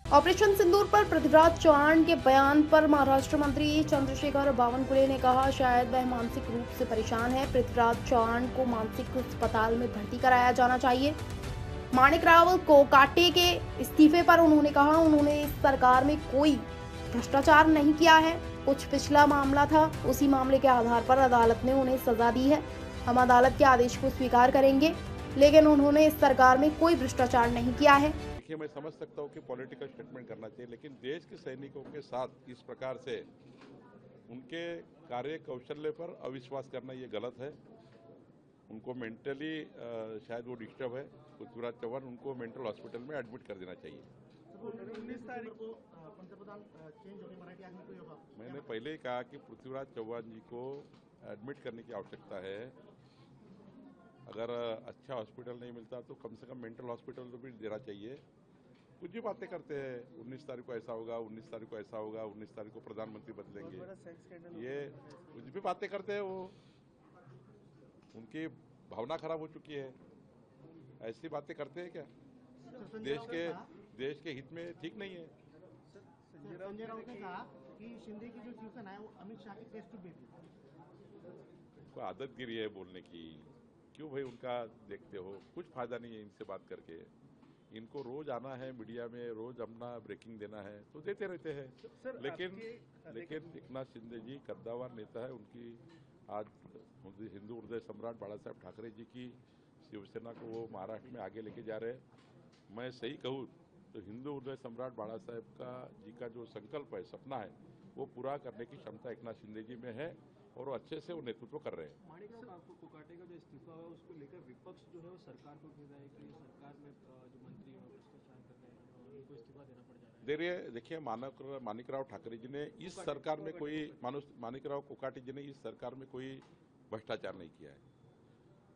Operation सिंदूर पर पृथ्वीराज चौहान के बयान पर महाराष्ट्र मंत्री चंद्रशेखर बावनकुळे ने कहा, शायद वह मानसिक रूप से परेशान है। पृथ्वीराज चौहान को मानसिक अस्पताल में भर्ती कराया जाना चाहिए। माणिकराव कोकाटे के इस्तीफे पर उन्होंने कहा, उन्होंने इस सरकार में कोई भ्रष्टाचार नहीं किया है। कुछ पिछला मामला था, उसी मामले के आधार पर अदालत ने उन्हें सजा दी है। हम अदालत के आदेश को स्वीकार करेंगे, लेकिन उन्होंने इस सरकार में कोई भ्रष्टाचार नहीं किया है। देखिए, मैं समझ सकता हूँ कि पॉलिटिकल स्टेटमेंट करना चाहिए, लेकिन देश के सैनिकों के साथ इस प्रकार से उनके कार्य कौशल्य पर अविश्वास करना ये गलत है। उनको मेंटली शायद वो डिस्टर्ब है। पृथ्वीराज चौहान, उनको मेंटल हॉस्पिटल में एडमिट कर देना चाहिए। 19 तारीख को पंतप्रधान चेंज होंगे, मराठी आदमी को होगा। मैंने पहले ही कहा कि पृथ्वीराज चौहान जी को एडमिट करने की आवश्यकता है। अगर अच्छा हॉस्पिटल नहीं मिलता तो कम से कम मेंटल हॉस्पिटल तो भी देना चाहिए। कुछ भी बातें करते हैं, 19 तारीख को ऐसा होगा, 19 तारीख को ऐसा होगा, 19 तारीख को प्रधानमंत्री बदलेंगे, ये कुछ भी बातें करते हैं। वो उनकी भावना खराब हो चुकी है। ऐसी बातें करते हैं क्या? देश के हित में ठीक नहीं है। संजय राउत ने कहा कि शिंदे की जो शिवसेना है वो अमित शाह के टेस्ट ट्यूब भेजी। उनको आदतगिरी है बोलने की। क्यों भाई उनका देखते हो? कुछ फायदा नहीं है इनसे बात करके। इनको रोज आना है मीडिया में, रोज अपना ब्रेकिंग देना है तो देते रहते हैं। लेकिन एकनाथ शिंदे जी कद्दावर नेता है। उनकी आज हिंदू हृदय सम्राट बाला साहेब ठाकरे जी की शिवसेना को वो महाराष्ट्र में आगे लेके जा रहे हैं। मैं सही कहूँ तो हिंदू हृदय सम्राट बाला साहेब जी का जो संकल्प है, सपना है, वो पूरा करने की क्षमता एकनाथ शिंदे जी में है और वो अच्छे से वो नेतृत्व कर रहे हैं। माणिकराव कोकाटे का जो इस्तीफा है उसको लेकर विपक्ष जो है वो सरकार को कह रहा है कि सरकार में जो मंत्री हैं भ्रष्टाचार कर रहे हैं और उनको इस्तीफा देना पड़ जा रहा है। देखिए, माणिकराव ठाकरे जी ने इस सरकार में कोई माणिकराव कोकाटे जी ने इस सरकार में कोई भ्रष्टाचार नहीं किया है।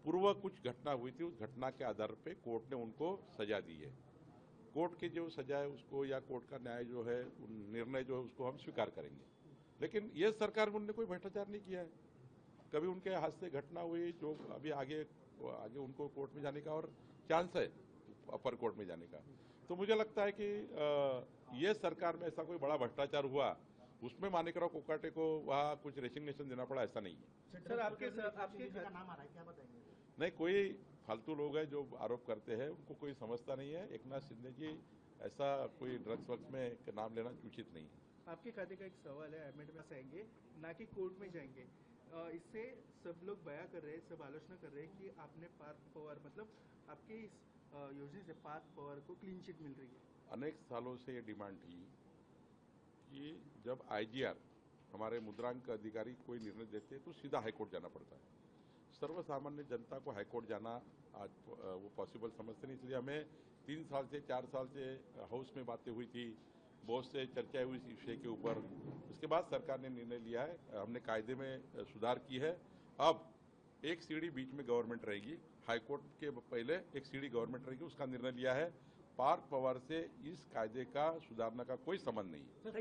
पूर्व कुछ घटना हुई थी, उस घटना के आधार पे कोर्ट ने उनको सजा दी है। कोर्ट की जो सजा है उसको, या कोर्ट का न्याय जो है, निर्णय जो है उसको हम स्वीकार करेंगे। लेकिन ये सरकार में उन्होंने कोई भ्रष्टाचार नहीं किया है। कभी उनके हाथ से घटना हुई जो अभी आगे उनको कोर्ट में जाने का और चांस है, अपर कोर्ट में जाने का। तो मुझे लगता है कि ये सरकार में ऐसा कोई बड़ा भ्रष्टाचार हुआ उसमें माणिकराव कोकाटे को वहाँ कुछ रेसिग्नेशन देना पड़ा, ऐसा नहीं है। सर, आपके का नाम आ रहा है, क्या बताएंगे? नहीं, कोई फालतू लोग हैं जो आरोप करते हैं, उनको कोई समझता नहीं है। एकनाथ शिंदे जी ऐसा कोई ड्रग्स वक्त में नाम लेना उचित नहीं है। आपके खाते का एक सवाल है, एडमिट में आएंगे ना कि कोर्ट में जाएंगे। इससे सब लोग बयां कर रहे हैं, सब आलोचना कर रहे हैं कि आपने पार्थ पवार, मतलब आपके इस योजना से पार्थ पवार को क्लीन चिट मिल रही है। अनेक सालों से ये डिमांड थी कि जब आईजीआर हमारे मुद्रांक अधिकारी कोई निर्णय देते हैं तो सीधा हाईकोर्ट जाना पड़ता है। सर्वसामान्य जनता को हाईकोर्ट जाना आज वो पॉसिबल समझते नहीं, इसलिए हमें 3 साल से 4 साल से हाउस में बातें हुई थी, बहुत से चर्चा हुई इस विषय के ऊपर। उसके बाद सरकार ने निर्णय लिया है, हमने कायदे में सुधार की है। अब एक सीढ़ी बीच में गवर्नमेंट रहेगी, हाईकोर्ट के पहले एक सीढ़ी गवर्नमेंट रहेगी, उसका निर्णय लिया है। पार्थ पवार से इस कायदे का सुधारने का कोई संबंध नहीं है।